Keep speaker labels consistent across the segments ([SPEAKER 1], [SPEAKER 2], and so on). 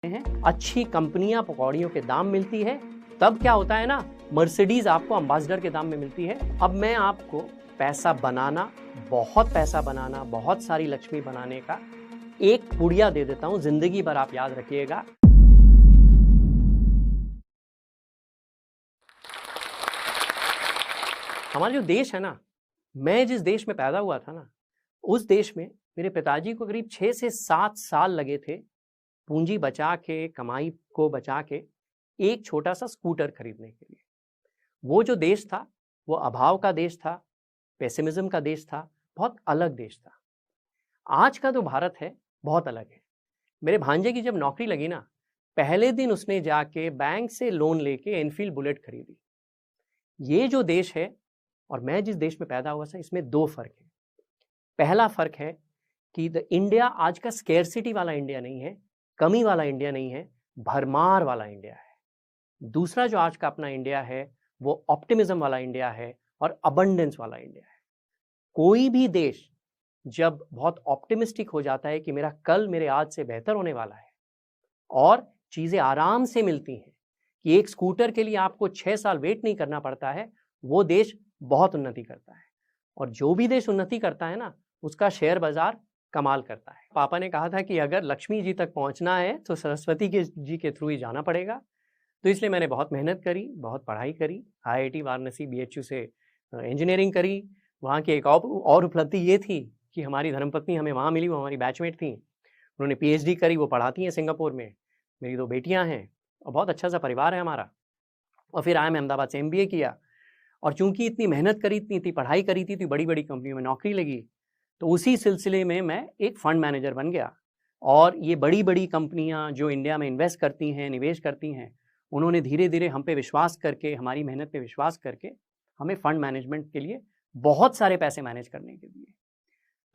[SPEAKER 1] हैं, अच्छी कंपनियां पकौड़ियों के दाम मिलती है, तब क्या होता है ना, मर्सिडीज आपको अम्बासडर के दाम में मिलती है। अब मैं आपको पैसा बनाना, बहुत सारी लक्ष्मी बनाने का एक पुड़िया दे देता हूं, जिंदगी भर आप याद रखिएगा। हमारा जो देश है ना, मैं जिस देश में पैदा हुआ था ना, उस देश में मेरे पिताजी को करीब 6 से 7 साल लगे थे पूंजी बचा के, कमाई को बचा के एक छोटा सा स्कूटर खरीदने के लिए। वो जो देश था वो अभाव का देश था, पेसिमिज्म का देश था, बहुत अलग देश था। आज का जो भारत है बहुत अलग है। मेरे भांजे की जब नौकरी लगी ना, पहले दिन उसने जाके बैंक से लोन लेके एनफील्ड बुलेट खरीदी। ये जो देश है और मैं जिस देश में पैदा हुआ था, इसमें दो फर्क है। पहला फर्क है कि द इंडिया आज का स्केर्सिटी वाला इंडिया नहीं है, कमी वाला इंडिया नहीं है, भरमार वाला इंडिया है। दूसरा जो आज का अपना इंडिया है वो ऑप्टिमिज्म वाला इंडिया है और अबंडेंस वाला इंडिया है। कोई भी देश जब बहुत ऑप्टिमिस्टिक हो जाता है कि मेरा कल मेरे आज से बेहतर होने वाला है और चीजें आराम से मिलती हैं, कि एक स्कूटर के लिए आपको 6 साल वेट नहीं करना पड़ता है, वो देश बहुत उन्नति करता है। और जो भी देश उन्नति करता है ना, उसका शेयर बाजार कमाल करता है। पापा ने कहा था कि अगर लक्ष्मी जी तक पहुंचना है तो सरस्वती जी के थ्रू ही जाना पड़ेगा। तो इसलिए मैंने बहुत मेहनत करी, बहुत पढ़ाई करी, IIT वाराणसी BHU से इंजीनियरिंग करी। वहाँ की एक और उपलब्धि ये थी कि हमारी धर्मपत्नी हमें वहाँ मिली, वो हमारी बैचमेट थी। उन्होंने PhD करी, वो पढ़ाती हैं सिंगापुर में। मेरी 2 बेटियाँ हैं और बहुत अच्छा सा परिवार है हमारा। और फिर आया, मैं अहमदाबाद से MBA किया। और चूंकि इतनी मेहनत करी, इतनी पढ़ाई करी थी, बड़ी बड़ी कंपनियों में नौकरी लगी, तो उसी सिलसिले में मैं एक फंड मैनेजर बन गया। और ये बड़ी बड़ी कंपनियां जो इंडिया में इन्वेस्ट करती हैं, निवेश करती हैं, उन्होंने धीरे धीरे हम पे विश्वास करके, हमारी मेहनत पे विश्वास करके हमें फंड मैनेजमेंट के लिए बहुत सारे पैसे मैनेज करने के लिए।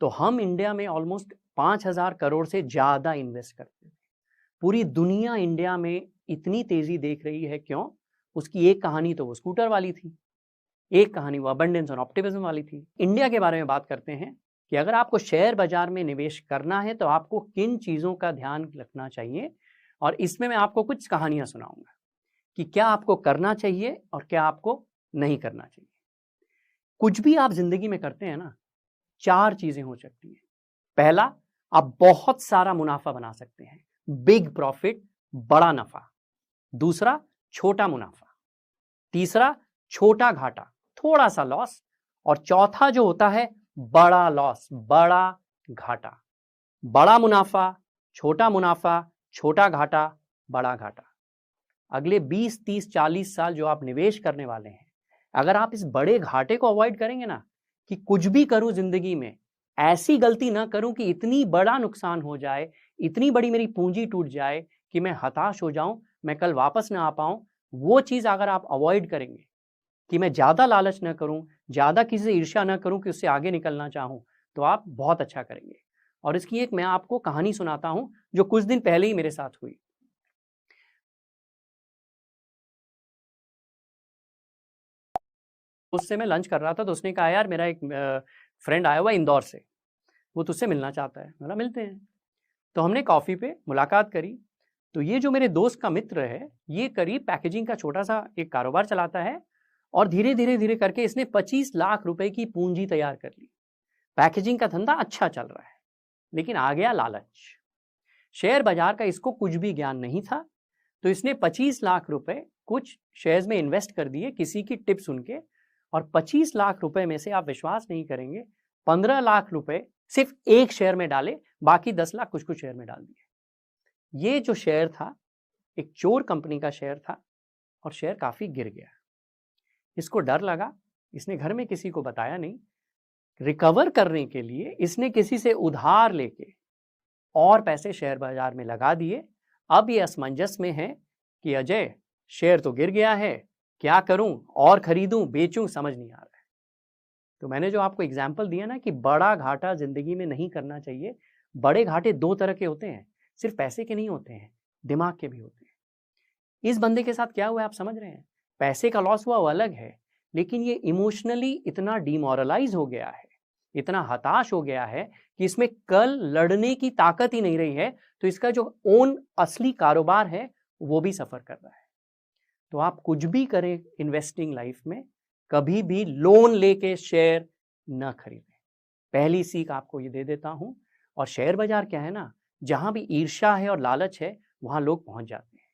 [SPEAKER 1] तो हम इंडिया में ऑलमोस्ट 5,000 करोड़ से ज़्यादा इन्वेस्ट करते थे। पूरी दुनिया इंडिया में इतनी तेज़ी देख रही है, क्यों? उसकी एक कहानी तो वो स्कूटर वाली थी, एक कहानी वो अबंडेंस और ऑप्टिमिज्म वाली थी। इंडिया के बारे में बात करते हैं कि अगर आपको शेयर बाजार में निवेश करना है तो आपको किन चीज़ों का ध्यान रखना चाहिए, और इसमें मैं आपको कुछ कहानियां सुनाऊंगा कि क्या आपको करना चाहिए और क्या आपको नहीं करना चाहिए। कुछ भी आप जिंदगी में करते हैं ना, 4 चीजें हो सकती हैं। पहला, आप बहुत सारा मुनाफा बना सकते हैं, बिग प्रॉफिट, बड़ा नफा। दूसरा, छोटा मुनाफा। तीसरा, छोटा घाटा, थोड़ा सा लॉस। और चौथा जो होता है, बड़ा लॉस, बड़ा घाटा। बड़ा मुनाफा, छोटा घाटा, बड़ा घाटा। अगले 20, 30, 40 साल जो आप निवेश करने वाले हैं, अगर आप इस बड़े घाटे को अवॉइड करेंगे ना, कि कुछ भी करूं जिंदगी में, ऐसी गलती ना करूं कि इतनी बड़ा नुकसान हो जाए, इतनी बड़ी मेरी पूंजी टूट जाए कि मैं हताश हो जाऊं, मैं कल वापस ना आ पाऊं, वो चीज अगर आप अवॉइड करेंगे, कि मैं ज्यादा लालच ना करूं, ज्यादा किसी से ईर्ष्या ना करूं कि उससे आगे निकलना चाहूं, तो आप बहुत अच्छा करेंगे। और इसकी एक मैं आपको कहानी सुनाता हूं जो कुछ दिन पहले ही मेरे साथ हुई। उससे मैं लंच कर रहा था तो उसने कहा, यार मेरा एक फ्रेंड आया हुआ इंदौर से, वो तुझसे मिलना चाहता है। मैंने मिलते हैं। तो हमने कॉफ़ी पे मुलाकात करी। तो ये जो मेरे दोस्त का मित्र है, ये करीब पैकेजिंग का छोटा सा एक कारोबार चलाता है, और धीरे धीरे करके इसने 25 लाख रुपए की पूंजी तैयार कर ली। पैकेजिंग का धंधा अच्छा चल रहा है, लेकिन आ गया लालच। शेयर बाजार का इसको कुछ भी ज्ञान नहीं था, तो इसने 25 लाख रुपए कुछ शेयर्स में इन्वेस्ट कर दिए किसी की टिप सुन के। और 25 लाख रुपए में से आप विश्वास नहीं करेंगे, 15 लाख रुपए सिर्फ एक शेयर में डाले, बाकी 10 लाख कुछ कुछ शेयर में डाल दिए। ये जो शेयर था, एक चोर कंपनी का शेयर था, और शेयर काफी गिर गया। इसको डर लगा, इसने घर में किसी को बताया नहीं। रिकवर करने के लिए इसने किसी से उधार लेके और पैसे शेयर बाजार में लगा दिए। अब ये असमंजस में है कि अजय, शेयर तो गिर गया है, क्या करूं, और खरीदूं, बेचूं, समझ नहीं आ रहा है। तो मैंने जो आपको एग्जाम्पल दिया ना कि बड़ा घाटा जिंदगी में नहीं करना चाहिए। बड़े घाटे 2 तरह के होते हैं, सिर्फ पैसे के नहीं होते हैं, दिमाग के भी होते हैं। इस बंदे के साथ क्या हुआ है आप समझ रहे हैं? पैसे का लॉस हुआ वो अलग है, लेकिन ये इमोशनली इतना डिमोरलाइज हो गया है इतना हताश हो गया है कि इसमें कल लड़ने की ताकत ही नहीं रही है, तो इसका जो ओन असली कारोबार है वो भी सफर कर रहा है। तो आप कुछ भी करें इन्वेस्टिंग लाइफ में, कभी भी लोन लेके शेयर न खरीदें। पहली सीख आपको ये दे देता हूं। और शेयर बाजार क्या है ना, जहां भी ईर्ष्या है और लालच है वहां लोग पहुंच जाते हैं।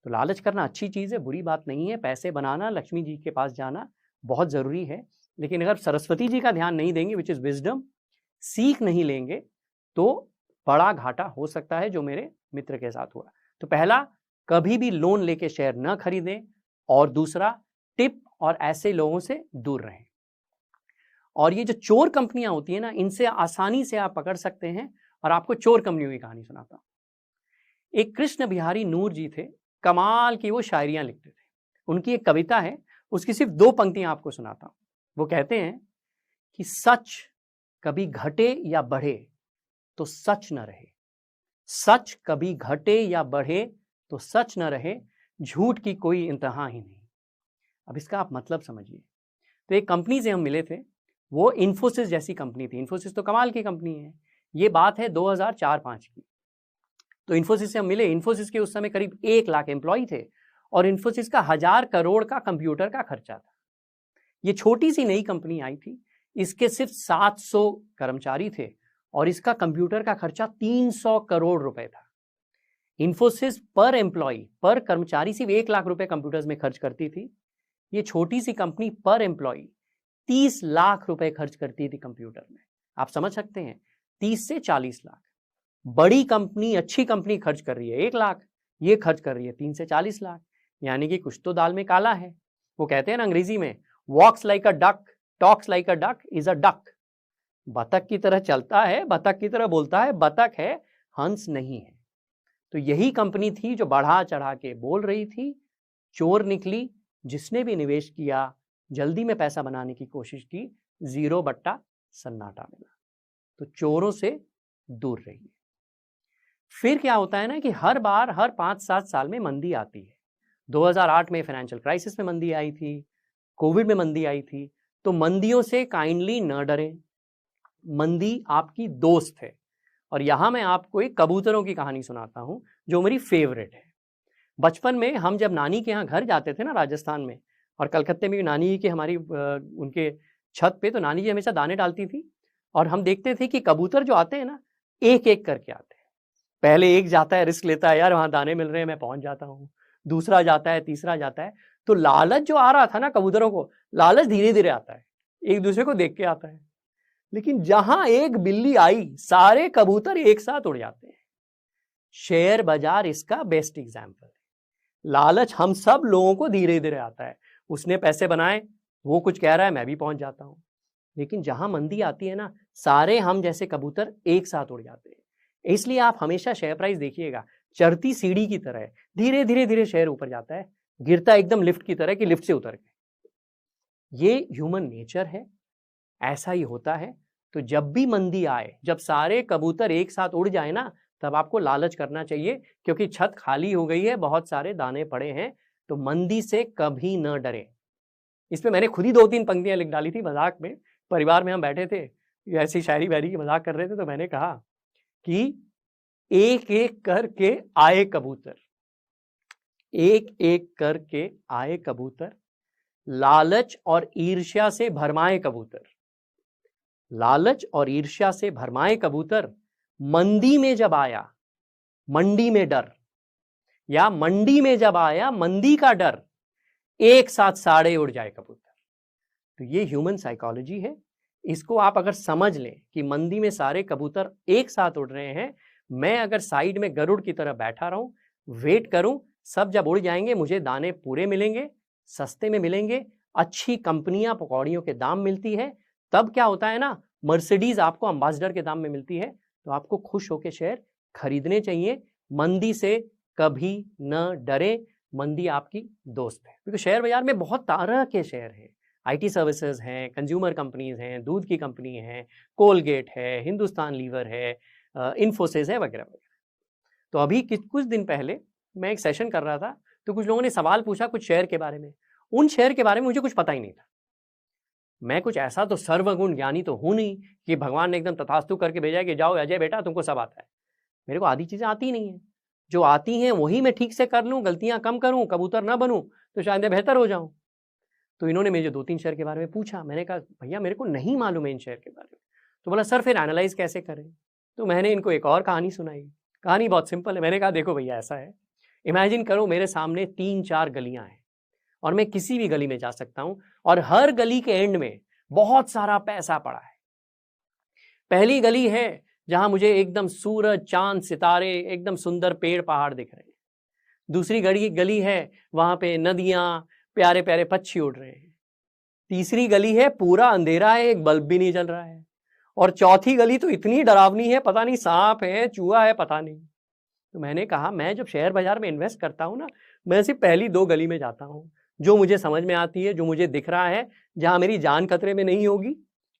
[SPEAKER 1] तो लालच करना अच्छी चीज है, बुरी बात नहीं है। पैसे बनाना, लक्ष्मी जी के पास जाना बहुत जरूरी है, लेकिन अगर सरस्वती जी का ध्यान नहीं देंगे, विच इज विजडम, सीख नहीं लेंगे, तो बड़ा घाटा हो सकता है, जो मेरे मित्र के साथ हुआ। तो पहला, कभी भी लोन लेके शेयर न खरीदें। और दूसरा, टिप और ऐसे लोगों से दूर रहें। और ये जो चोर कंपनियां होती है ना, इनसे आसानी से आप पकड़ सकते हैं। और आपको चोर कंपनियों की कहानी सुनाता हूं। एक कृष्ण बिहारी नूर जी थे, कमाल की वो शायरियां लिखते थे। उनकी एक कविता है, उसकी सिर्फ 2 पंक्तियां आपको सुनाता हूं। वो कहते हैं कि सच कभी घटे या बढ़े तो सच न रहे, सच कभी घटे या बढ़े तो सच न रहे, झूठ की कोई इंतहा ही नहीं। अब इसका आप मतलब समझिए। तो एक कंपनी से हम मिले थे, वो इन्फोसिस जैसी कंपनी थी। इन्फोसिस तो कमाल की कंपनी है। ये बात है 2004-05 की। तो इन्फोसिस से हम मिले। इन्फोसिस के उस समय करीब 1 लाख एम्प्लॉय थे और इन्फोसिस का 1000 करोड़ का कंप्यूटर का खर्चा था। ये छोटी सी नई कंपनी आई थी, इसके सिर्फ 700 कर्मचारी थे और इसका कंप्यूटर का खर्चा 300 करोड़ रुपए था। इन्फोसिस पर एम्प्लॉय, पर कर्मचारी सिर्फ 1 लाख रुपए कंप्यूटर्स में खर्च करती थी। ये छोटी सी कंपनी पर एम्प्लॉय 30 लाख रुपए खर्च करती थी कंप्यूटर में। आप समझ सकते हैं, 30 से 40 लाख। बड़ी कंपनी, अच्छी कंपनी खर्च कर रही है 1 लाख, ये खर्च कर रही है 3 से 40 लाख। यानी कि कुछ तो दाल में काला है। वो कहते हैं ना अंग्रेजी में, walks like a duck, talks like a duck, is a duck. बतख की तरह चलता है, बतख की तरह बोलता है, बतख है, हंस नहीं है। तो यही कंपनी थी जो बढ़ा चढ़ा के बोल रही थी, चोर निकली। जिसने भी निवेश किया, जल्दी में पैसा बनाने की कोशिश की, 0 बट्टा सन्नाटा मिला। तो चोरों से दूर रहिए। फिर क्या होता है ना कि हर बार, हर 5-7 साल में मंदी आती है। 2008 में फाइनेंशियल क्राइसिस में मंदी आई थी, कोविड में मंदी आई थी। तो मंदियों से काइंडली न डरें, मंदी आपकी दोस्त है। और यहां मैं आपको एक कबूतरों की कहानी सुनाता हूं, जो मेरी फेवरेट है। बचपन में हम जब नानी के यहाँ घर जाते थे ना राजस्थान में, और कलकत्ते में भी नानी के हमारी उनके छत पे, तो नानी जी हमेशा दाने डालती थी और हम देखते थे कि कबूतर जो आते हैं ना, एक एक करके आते हैं। पहले एक जाता है, रिस्क लेता है, यार वहां दाने मिल रहे हैं, मैं पहुंच जाता हूँ। दूसरा जाता है, तीसरा जाता है। तो लालच जो आ रहा था ना कबूतरों को, लालच धीरे धीरे आता है, एक दूसरे को देख के आता है। लेकिन जहां एक बिल्ली आई, सारे कबूतर एक साथ उड़ जाते हैं। शेयर बाजार इसका बेस्ट एग्जाम्पल है। लालच हम सब लोगों को धीरे धीरे आता है। उसने पैसे बनाए, वो कुछ कह रहा है, मैं भी पहुंच जाता हूं। लेकिन जहां मंदी आती है ना, सारे हम जैसे कबूतर एक साथ उड़ जाते हैं। इसलिए आप हमेशा शेयर प्राइस देखिएगा, चढ़ती सीढ़ी की तरह है। धीरे धीरे धीरे शेयर ऊपर जाता है, गिरता एकदम लिफ्ट की तरह कि लिफ्ट से उतर गए। ये ह्यूमन नेचर है, ऐसा ही होता है। तो जब भी मंदी आए, जब सारे कबूतर एक साथ उड़ जाए ना, तब आपको लालच करना चाहिए, क्योंकि छत खाली हो गई है, बहुत सारे दाने पड़े हैं। तो मंदी से कभी न डरे। इसमें मैंने खुद ही 2-3 पंक्तियां लिख डाली थी मजाक में। परिवार में हम बैठे थे, ऐसी शायरी वायरी की मजाक कर रहे थे, तो मैंने कहा कि एक एक करके आए कबूतर, एक एक करके आए कबूतर, लालच और ईर्ष्या से भरमाए कबूतर, लालच और ईर्ष्या से भरमाए कबूतर, मंदी में जब आया मंडी में डर, या मंडी में जब आया मंदी का डर, एक साथ साड़े उड़ जाए कबूतर। तो ये ह्यूमन साइकोलॉजी है। इसको आप अगर समझ लें कि मंदी में सारे कबूतर एक साथ उड़ रहे हैं, मैं अगर साइड में गरुड़ की तरह बैठा रहूं, वेट करूं, सब जब उड़ जाएंगे मुझे दाने पूरे मिलेंगे, सस्ते में मिलेंगे, अच्छी कंपनियां पकौड़ियों के दाम मिलती है। तब क्या होता है ना, मर्सिडीज आपको अम्बासडर के दाम में मिलती है, तो आपको खुश होकर शेयर खरीदने चाहिए। मंदी से कभी न डरे, मंदी आपकी दोस्त है। क्योंकि शेयर बाजार में बहुत तरह के शेयर हैं, आईटी सर्विसेज हैं, कंज्यूमर कंपनीज हैं, दूध की कंपनी है, कोलगेट है, हिंदुस्तान लीवर है, इन्फोसिस है, वगैरह वगैरह। तो अभी कुछ दिन पहले मैं एक सेशन कर रहा था, तो कुछ लोगों ने सवाल पूछा कुछ शेयर के बारे में। उन शेयर के बारे में मुझे कुछ पता ही नहीं था। मैं कुछ ऐसा तो सर्वगुण ज्ञानी तो हूं नहीं कि भगवान ने एकदम तथास्तु करके भेजा कि जाओ अजय बेटा तुमको सब आता है। मेरे को आधी चीजें आती नहीं है, जो आती हैं वही मैं ठीक से कर लूं, गलतियां कम करूं, कबूतर ना बनूं तो शायद बेहतर हो जाऊं। तो इन्होंने मुझे 2-3 शेयर के बारे में पूछा, मैंने कहा भैया मेरे को नहीं मालूम है इन शेयर के बारे में। तो बोला सर फिर एनालाइज कैसे करें? तो मैंने इनको एक और कहानी सुनाई। कहानी बहुत सिंपल है। मैंने कहा देखो भैया ऐसा है, इमेजिन करो मेरे सामने 3-4 गलियां हैं और मैं किसी भी गली में जा सकता हूं और हर गली के एंड में बहुत सारा पैसा पड़ा है। पहली गली है जहां मुझे एकदम सूरज, चांद, सितारे, एकदम सुंदर पेड़ पहाड़ दिख रहे हैं। दूसरी गली है, वहां पे नदियां, प्यारे प्यारे पक्षी उड़ रहे हैं। तीसरी गली है, पूरा अंधेरा है, एक बल्ब भी नहीं जल रहा है। और चौथी गली तो इतनी डरावनी है, पता नहीं सांप है, चूहा है, पता नहीं। तो मैंने कहा मैं जब शेयर बाजार में इन्वेस्ट करता हूं ना, मैं सिर्फ पहली 2 गली में जाता हूं जो मुझे समझ में आती है, जो मुझे दिख रहा है, जहां मेरी जान खतरे में नहीं होगी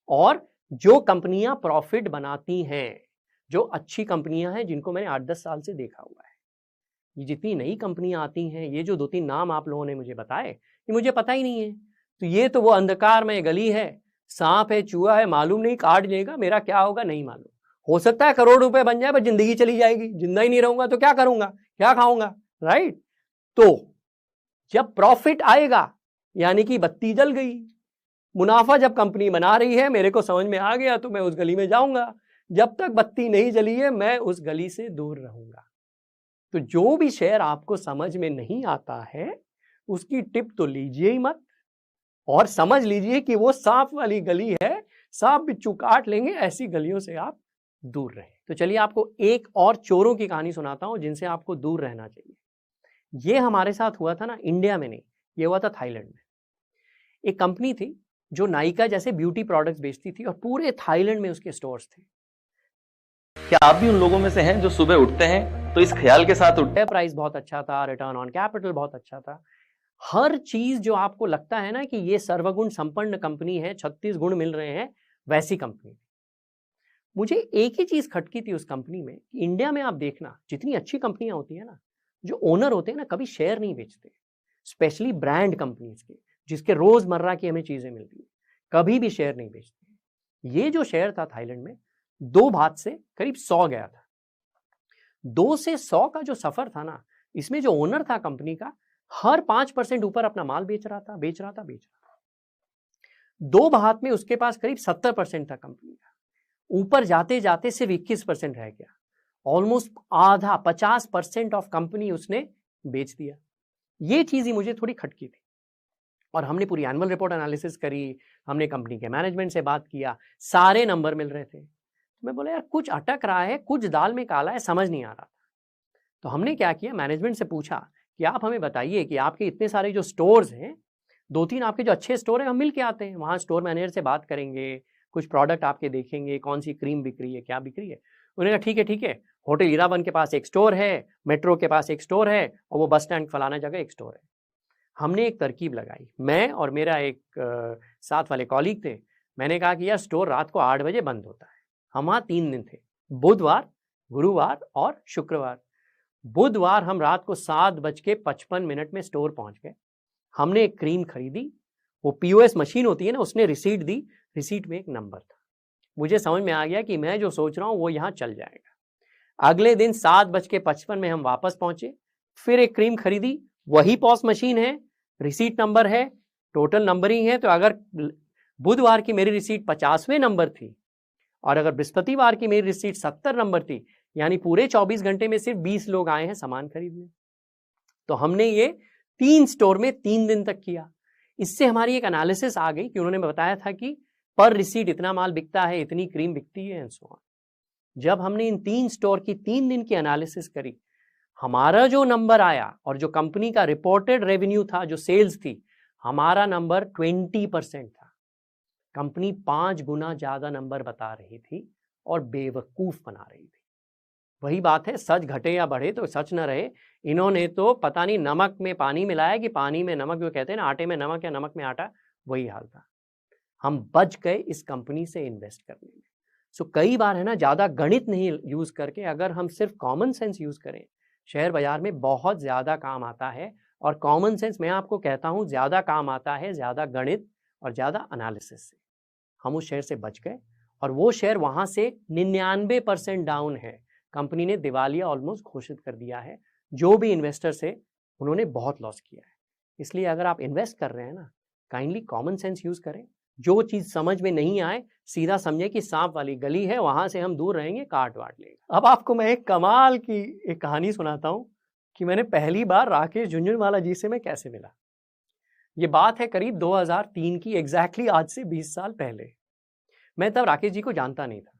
[SPEAKER 1] और जो कंपनियां प्रॉफिट बनाती हैं, जो अच्छी कंपनियां हैं जिनको मैंने 8-10 साल से देखा हुआ है। ये जितनी नई कंपनियां आती हैं, ये जो 2-3 नाम आप लोगों ने मुझे बताए, ये मुझे पता ही नहीं है। तो ये तो वो अंधकार में गली है, सांप है, चूहा है, मालूम नहीं, काट लेगा, मेरा क्या होगा नहीं मालूम। हो सकता है करोड़ रुपए बन जाए पर जिंदगी चली जाएगी, जिंदा ही नहीं रहूंगा तो क्या करूंगा, क्या खाऊंगा, राइट? तो जब प्रॉफिट आएगा यानी कि बत्ती जल गई, मुनाफा जब कंपनी बना रही है, मेरे को समझ में आ गया तो मैं उस गली में जाऊंगा। जब तक बत्ती नहीं जली है मैं उस गली से दूर रहूंगा। तो जो भी शेयर आपको समझ में नहीं आता है उसकी टिप तो लीजिए ही मत और समझ लीजिए कि वो सांप वाली गली है, सांप बिच्छू काट लेंगे, ऐसी गलियों से आप दूर रहें। तो चलिए आपको एक और चोरों की कहानी सुनाता हूं जिनसे आपको दूर रहना चाहिए। ये हमारे साथ हुआ था ना, इंडिया में नहीं, ये हुआ था थाईलैंड में। एक कंपनी थी जो नायका जैसे ब्यूटी प्रोडक्ट्स बेचती थी और पूरे थाईलैंड में उसके स्टोर्स थे।
[SPEAKER 2] क्या आप भी उन लोगों में से हैं जो सुबह उठते हैं तो इस ख्याल के साथ उठते हैं
[SPEAKER 1] प्राइस बहुत अच्छा था, रिटर्न ऑन कैपिटल बहुत अच्छा था, हर चीज जो आपको लगता है ना कि ये सर्वगुण संपन्न कंपनी है, 36 गुण मिल रहे हैं, वैसी कंपनी। मुझे एक ही चीज खटकी थी उस कंपनी में कि इंडिया में आप देखना जितनी अच्छी कंपनियां होती है ना, जो ओनर होते हैं ना कभी शेयर नहीं बेचते, स्पेशली ब्रांड कंपनीज के जिसके रोजमर्रा की हमें चीजें मिलती है, कभी भी शेयर नहीं बेचते। ये जो शेयर था थाईलैंड में 2 बात से करीब 100 गया था। 2 से 100 का जो सफर था ना, इसमें जो ओनर था कंपनी का हर 5% ऊपर अपना माल बेच रहा था। 2 बात में उसके पास करीब 70% था कंपनी का, ऊपर जाते जाते सिर्फ 21% रह गया। ऑलमोस्ट आधा 50% ऑफ कंपनी उसने बेच दिया। ये चीज ही मुझे थोड़ी खटकी थी और हमने पूरी एनुअल रिपोर्ट एनालिसिस करी, हमने कंपनी के मैनेजमेंट से बात किया, सारे नंबर मिल रहे थे। तो मैं बोला यार कुछ अटक रहा है, कुछ दाल में काला है, समझ नहीं आ रहा था। तो हमने क्या किया, मैनेजमेंट से पूछा कि आप हमें बताइए कि आपके इतने सारे जो स्टोर्स हैं, 2-3 आपके जो अच्छे स्टोर हैं, हम मिल के आते हैं, वहाँ स्टोर मैनेजर से बात करेंगे, कुछ प्रोडक्ट आपके देखेंगे, कौन सी क्रीम बिक रही है, क्या बिक रही है। उन्होंने कहा ठीक है, होटल हीरावन के पास एक स्टोर है, मेट्रो के पास एक स्टोर है और वो बस स्टैंड फलाना जगह एक स्टोर है। हमने एक तरकीब लगाई, मैं और मेरा एक साथ वाले कॉलीग थे। मैंने कहा कि यार स्टोर रात को 8 बजे बंद होता है। हम वहाँ 3 दिन थे, बुधवार, गुरुवार और शुक्रवार। बुधवार हम रात को 7:55 में स्टोर पहुंच गए। हमने एक क्रीम खरीदी, वो पीओएस मशीन होती है ना, उसने रिसीट दी, रिसीट में एक नंबर था। मुझे समझ में आ गया कि मैं जो सोच रहा हूं वो यहां चल जाएगा। अगले दिन 7:55 में हम वापस पहुंचे, फिर एक क्रीम खरीदी, वही पॉस मशीन है, रिसीट नंबर है, टोटल नंबरिंग है। तो अगर बुधवार की मेरी रिसीट 50वें नंबर थी और अगर बृहस्पतिवार की मेरी रिसीट 70 नंबर थी, यानी पूरे 24 घंटे में सिर्फ 20 लोग आए हैं सामान खरीदने। तो हमने ये 3 स्टोर में 3 दिन तक किया। इससे हमारी एक एनालिसिस आ गई कि उन्होंने बताया था कि पर रिसीट इतना माल बिकता है, इतनी क्रीम बिकती है एंड सो ऑन। जब हमने इन 3 स्टोर की 3 दिन की एनालिसिस करी, हमारा जो नंबर आया और जो कंपनी का रिपोर्टेड रेवेन्यू था, जो सेल्स थी, हमारा नंबर 20% था। कंपनी 5 गुना ज्यादा नंबर बता रही थी और बेवकूफ बना रही थी। वही बात है, सच घटे या बढ़े तो सच न रहे। इन्होंने तो पता नहीं नमक में पानी मिलाया कि पानी में नमक, जो कहते हैं ना आटे में नमक या नमक में आटा, वही हाल था। हम बच गए इस कंपनी से इन्वेस्ट करने में। सो कई बार है ना, ज्यादा गणित नहीं यूज करके अगर हम सिर्फ कॉमन सेंस यूज करें, शेयर बाजार में बहुत ज्यादा काम आता है। और कॉमन सेंस मैं आपको कहता हूं ज्यादा काम आता है, ज्यादा गणित और ज़्यादा एनालिसिस से हम उस शेयर से बच गए और वो शेयर वहाँ से 99% डाउन है। कंपनी ने दिवालिया ऑलमोस्ट घोषित कर दिया है। जो भी इन्वेस्टर्स है उन्होंने बहुत लॉस किया है। इसलिए अगर आप इन्वेस्ट कर रहे हैं ना, काइंडली कॉमन सेंस यूज़ करें। जो चीज़ समझ में नहीं आए सीधा समझे कि सांप वाली गली है, वहाँ से हम दूर रहेंगे, काट वाट लेगा। अब आपको मैं एक कमाल की एक कहानी सुनाता हूँ कि मैंने पहली बार राकेश झुनझुनवाला जी से मैं कैसे मिला। ये बात है करीब 2003 की, एग्जैक्टली आज से 20 साल पहले। मैं तब राकेश जी को जानता नहीं था।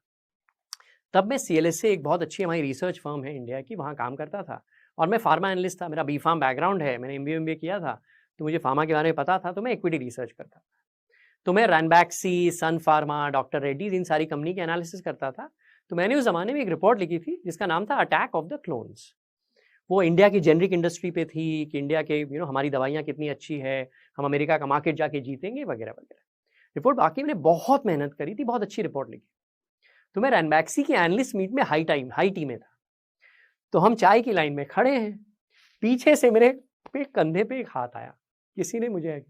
[SPEAKER 1] तब मैं CLSA, एक बहुत अच्छी हमारी रिसर्च फर्म है इंडिया की, वहाँ काम करता था और मैं फार्मा एनालिस्ट था। मेरा B.Pharm बैकग्राउंड है, मैंने MBA किया था, तो मुझे फार्मा के बारे में पता था, तो मैं इक्विटी रिसर्च करता था। तो मैं रैनबैक्सी, सन फार्मा, डॉक्टर रेड्डीज, इन सारी कंपनी के एनालिसिस करता था। तो मैंने उस ज़माने में एक रिपोर्ट लिखी थी जिसका नाम था अटैक ऑफ द क्लोन्स। वो इंडिया की जेनरिक इंडस्ट्री पे थी कि इंडिया के हमारी दवाइयाँ कितनी अच्छी है, हम अमेरिका का मार्केट जाके जीतेंगे वगैरह वगैरह। रिपोर्ट बाकी मैंने बहुत मेहनत करी थी, बहुत अच्छी रिपोर्ट लिखी। तो मैं रैनबैक्सी की एनालिस्ट मीट में हाई टी में था। तो हम चाय की लाइन में खड़े हैं, पीछे से मेरे कंधे पे एक हाथ आया, किसी ने मुझे,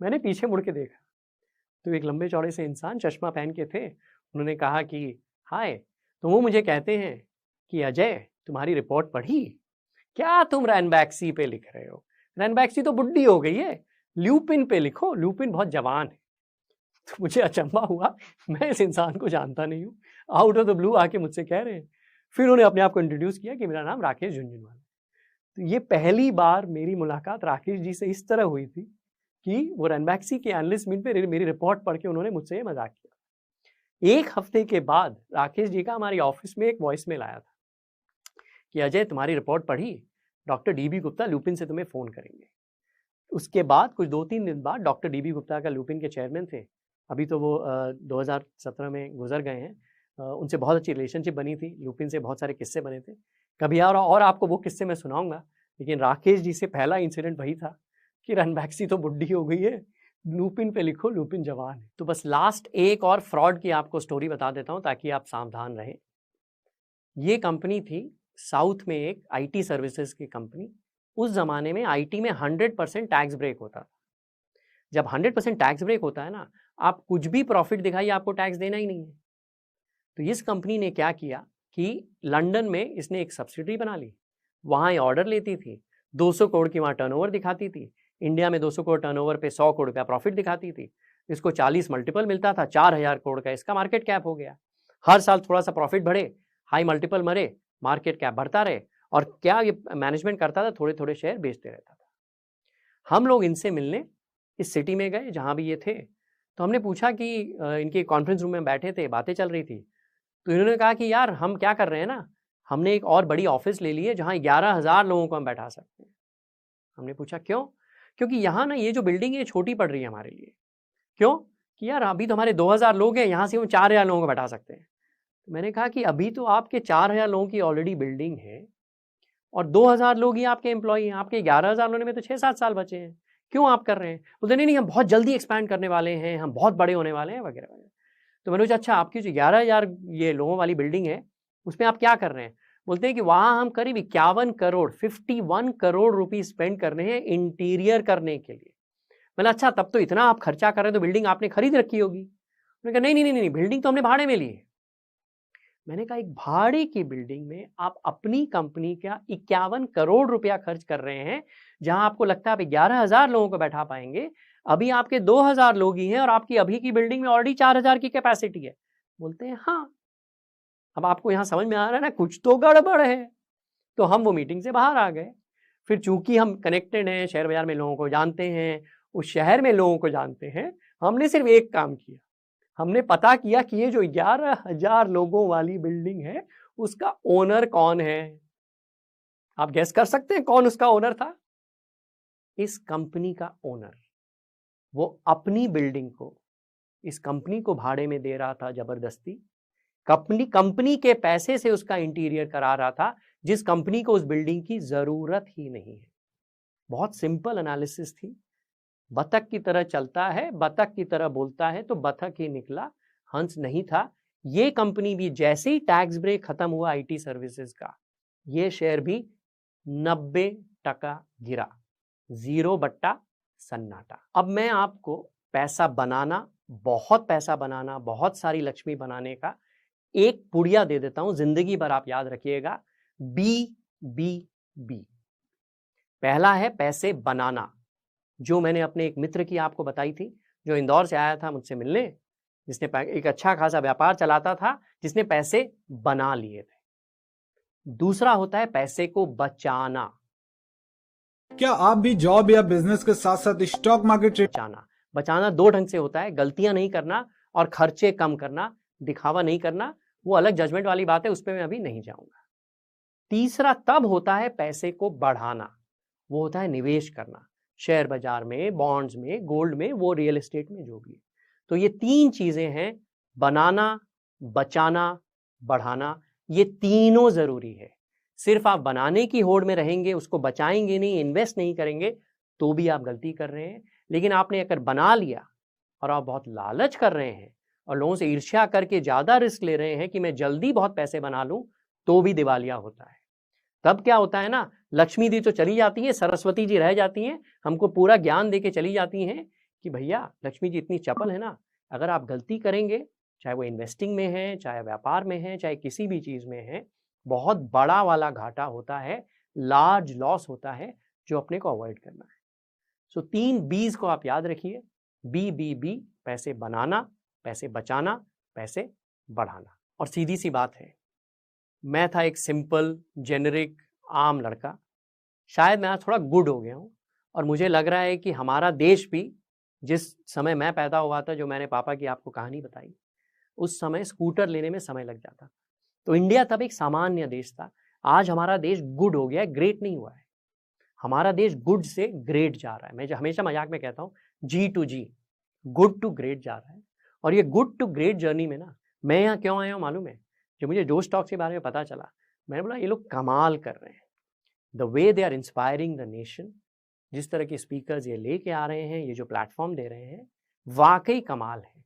[SPEAKER 1] मैंने पीछे मुड़ के देखा तो एक लंबे चौड़े से इंसान चश्मा पहन के थे। उन्होंने कहा कि हाय, तो वो मुझे कहते हैं कि अजय, तुम्हारी रिपोर्ट पढ़ी? क्या तुम रैनबैक्सी पे लिख रहे हो? रैनबैक्सी तो बुड्ढी हो गई है, ल्यूपिन पे लिखो, ल्यूपिन बहुत जवान है। तो मुझे अचंभा हुआ, मैं इस इंसान को जानता नहीं हूँ, आउट ऑफ द ब्लू आके मुझसे कह रहे हैं। फिर उन्होंने अपने आप को इंट्रोड्यूस किया कि मेरा नाम राकेश झुनझुनवाला। तो ये पहली बार मेरी मुलाकात राकेश जी से इस तरह हुई थी कि वो रैनबैक्सी के एनालिस्ट मीट पे मेरी रिपोर्ट पढ़ के उन्होंने मुझसे ये मजाक किया। एक हफ्ते के बाद राकेश जी का हमारी ऑफिस में एक वॉइस मेल आया था कि अजय, तुम्हारी रिपोर्ट पढ़ी, डॉक्टर DB गुप्ता लुपिन से तुम्हें फ़ोन करेंगे। उसके बाद कुछ 2-3 दिन बाद डॉक्टर DB गुप्ता का लुपिन के चेयरमैन थे, अभी तो वो 2017 में गुजर गए हैं। उनसे बहुत अच्छी रिलेशनशिप बनी थी, लुपिन से बहुत सारे किस्से बने थे। कभी और आपको वो किस्से मैं सुनाऊंगा, लेकिन राकेश जी से पहला इंसिडेंट वही था कि रैनबैक्सी तो बुड्ढी हो गई है, लुपिन पे लिखो, लुपिन जवान है। तो बस लास्ट एक और फ्रॉड की आपको स्टोरी बता देता हूँ ताकि आप सावधान रहें। ये कंपनी थी साउथ में, एक IT सर्विसेज की कंपनी। उस जमाने में IT में 100% टैक्स ब्रेक होता था। जब 100% टैक्स ब्रेक होता है ना, आप कुछ भी प्रॉफिट दिखाइए, आपको टैक्स देना ही नहीं है। तो इस कंपनी ने क्या किया कि लंदन में इसने एक सब्सिडरी बना ली, वहाँ ये ऑर्डर लेती थी, 200 करोड़ की वहाँ टर्नओवर दिखाती थी। इंडिया में 200 करोड़ टर्नओवर पे 100 करोड़ रुपया प्रॉफिट दिखाती थी। इसको 40 मल्टीपल मिलता था, 4000 करोड़ का इसका मार्केट कैप हो गया। हर साल थोड़ा सा प्रॉफिट बढ़े, हाई मल्टीपल मरे, मार्केट कैप बढ़ता रहे। और क्या ये मैनेजमेंट करता था, थोड़े थोड़े शेयर बेचते रहता था। हम लोग इनसे मिलने इस सिटी में गए जहाँ भी ये थे। तो हमने पूछा कि इनके कॉन्फ्रेंस रूम में बैठे थे, बातें चल रही थी। तो इन्होंने कहा कि यार, हम क्या कर रहे हैं ना, हमने एक और बड़ी ऑफिस ले ली है जहाँ 11,000 लोगों को हम बैठा सकते हैं। हमने पूछा क्यों? क्योंकि यहाँ ना ये जो बिल्डिंग है छोटी पड़ रही है हमारे लिए। क्यों? कि यार अभी तो हमारे 2,000 लोग हैं, यहाँ से हम 4,000 लोगों को बैठा सकते हैं। तो मैंने कहा कि अभी तो आपके 4,000 लोगों की ऑलरेडी बिल्डिंग है और 2,000 लोग ही आपके एम्प्लॉई हैं। आपके 11,000 लोगों में तो 6-7 साल बचे हैं, क्यों आप कर रहे हैं? बोलते नहीं, हम बहुत जल्दी एक्सपैंड करने वाले हैं, हम बहुत बड़े होने वाले हैं वगैरह वगैरह। तो मैंने पूछा, अच्छा आपकी जो 11,000 ये लोगों वाली बिल्डिंग है उसमें आप क्या कर रहे हैं? बोलते हैं कि वहाँ हम करीब 51 करोड़ रुपये स्पेंड करने हैं इंटीरियर करने के लिए। मैंने अच्छा, तब तो इतना आप खर्चा कर रहे हैं तो बिल्डिंग आपने खरीद रखी होगी। उन्होंने कहा नहीं, बिल्डिंग तो हमने भाड़े में ली है। मैंने कहा, एक भाड़े की बिल्डिंग में आप अपनी कंपनी का 51 करोड़ रुपया खर्च कर रहे हैं, जहां आपको लगता है आप 11,000 लोगों को बैठा पाएंगे। अभी आपके 2,000 लोग ही हैं और आपकी अभी की बिल्डिंग में ऑलरेडी 4,000 की कैपेसिटी है। बोलते हैं हाँ। अब आपको यहां समझ में आ रहा है ना, कुछ तो गड़बड़ है। तो हम वो मीटिंग से बाहर आ गए। फिर चूंकि हम कनेक्टेड हैं, शेयर बाजार में लोगों को जानते हैं, उस शहर में लोगों को जानते हैं, हमने सिर्फ एक काम किया, हमने पता किया कि ये जो 11,000 लोगों वाली बिल्डिंग है उसका ओनर कौन है। आप गेस कर सकते हैं कौन उसका ओनर था? इस कंपनी का ओनर। वो अपनी बिल्डिंग को इस कंपनी को भाड़े में दे रहा था जबरदस्ती। कंपनी के पैसे से उसका इंटीरियर करा रहा था, जिस कंपनी को उस बिल्डिंग की जरूरत ही नहीं है। बहुत सिंपल एनालिसिस थी। बतख की तरह चलता है, बतख की तरह बोलता है, तो बतख ही निकला, हंस नहीं था। ये कंपनी भी जैसे ही टैक्स ब्रेक खत्म हुआ IT सर्विसेज का, ये शेयर भी 90% गिरा, 0 बट्टा सन्नाटा। अब मैं आपको पैसा बनाना, बहुत पैसा बनाना, बहुत सारी लक्ष्मी बनाने का एक पुड़िया दे देता हूं, जिंदगी भर आप याद रखिएगा, BBB। पहला है पैसे बनाना, जो मैंने अपने एक मित्र की आपको बताई थी, जो इंदौर से आया था मुझसे मिलने, जिसने एक अच्छा खासा व्यापार चलाता था, जिसने पैसे बना लिए थे। दूसरा होता है पैसे को बचाना।
[SPEAKER 3] क्या आप भी जॉब या बिजनेस के साथ साथ स्टॉक मार्केट
[SPEAKER 1] बचाना 2 ढंग से होता है, गलतियां नहीं करना और खर्चे कम करना, दिखावा नहीं करना, वो अलग जजमेंट वाली बात है, उस पर मैं अभी नहीं जाऊंगा। तीसरा तब होता है पैसे को बढ़ाना, वो होता है निवेश करना, शेयर बाजार में, बॉन्ड्स में, गोल्ड में, वो रियल एस्टेट में, जो भी है। तो ये 3 चीजें हैं, बनाना, बचाना, बढ़ाना, ये तीनों जरूरी है। सिर्फ आप बनाने की होड़ में रहेंगे, उसको बचाएंगे नहीं, इन्वेस्ट नहीं करेंगे, तो भी आप गलती कर रहे हैं। लेकिन आपने अगर बना लिया और आप बहुत लालच कर रहे हैं और लोगों से ईर्ष्या करके ज्यादा रिस्क ले रहे हैं कि मैं जल्दी बहुत पैसे बना लूं, तो भी दिवालिया होता है। तब क्या होता है ना, लक्ष्मी जी तो चली जाती है, सरस्वती जी रह जाती हैं, हमको पूरा ज्ञान देके चली जाती हैं कि भैया लक्ष्मी जी इतनी चपल है ना, अगर आप गलती करेंगे, चाहे वो इन्वेस्टिंग में है, चाहे व्यापार में है, चाहे किसी भी चीज में है, बहुत बड़ा वाला घाटा होता है, लार्ज लॉस होता है, जो अपने को अवॉइड करना है। सो 3 B's को आप याद रखिए, BBB, पैसे बनाना, पैसे बचाना, पैसे बढ़ाना। और सीधी सी बात है, मैं था एक सिंपल जेनरिक आम लड़का, शायद मैं आज थोड़ा गुड हो गया हूँ, और मुझे लग रहा है कि हमारा देश भी, जिस समय मैं पैदा हुआ था, जो मैंने पापा की आपको कहानी बताई, उस समय स्कूटर लेने में समय लग जाता। तो इंडिया तब एक सामान्य देश था, आज हमारा देश गुड हो गया है, ग्रेट नहीं हुआ है। हमारा देश गुड से ग्रेट जा रहा है। मैं हमेशा मजाक में कहता हूँ G to G, good to great जा रहा है। और ये गुड टू ग्रेट जर्नी में ना, मैं यहाँ क्यों आया हूँ मालूम है? जब मुझे जोश टॉक्स के बारे में पता चला, मैंने बोला ये लोग कमाल कर रहे हैं, the way they are inspiring the nation, जिस तरह के स्पीकर्स ये लेके आ रहे हैं, ये जो प्लेटफॉर्म दे रहे हैं, वाकई कमाल है।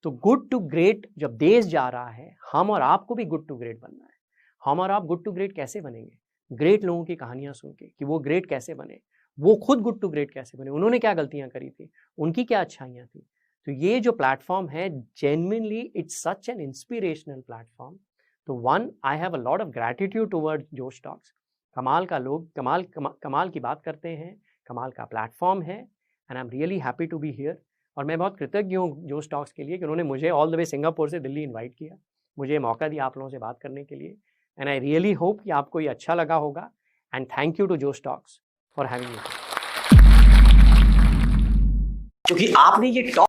[SPEAKER 1] तो गुड टू ग्रेट जब देश जा रहा है, हम और आपको भी गुड टू ग्रेट बनना है। हम और आप गुड टू ग्रेट कैसे बनेंगे? ग्रेट लोगों की कहानियां सुन के कि वो ग्रेट कैसे बने, वो खुद गुड टू ग्रेट कैसे बने, उन्होंने क्या गलतियां करी थी, उनकी क्या अच्छाइयां थी। तो ये जो प्लेटफॉर्म है, genuinely it's such an inspirational platform. तो one, I have a lot of gratitude towards Josh Talks. कमाल का लोग कमाल की बात करते हैं, कमाल का प्लेटफॉर्म है, and I am really happy to be here. और मैं बहुत कृतज्ञ हूँ जोश टॉक्स के लिए कि उन्होंने मुझे ऑल द वे सिंगापुर से दिल्ली इन्वाइट किया, मुझे मौका दिया आप लोगों से बात करने के लिए। एंड आई रियली होप कि आपको ये अच्छा लगा होगा, एंड थैंक यू टू जोश टॉक्स फॉर हैविंग मी।
[SPEAKER 2] क्योंकि आपने ये टॉक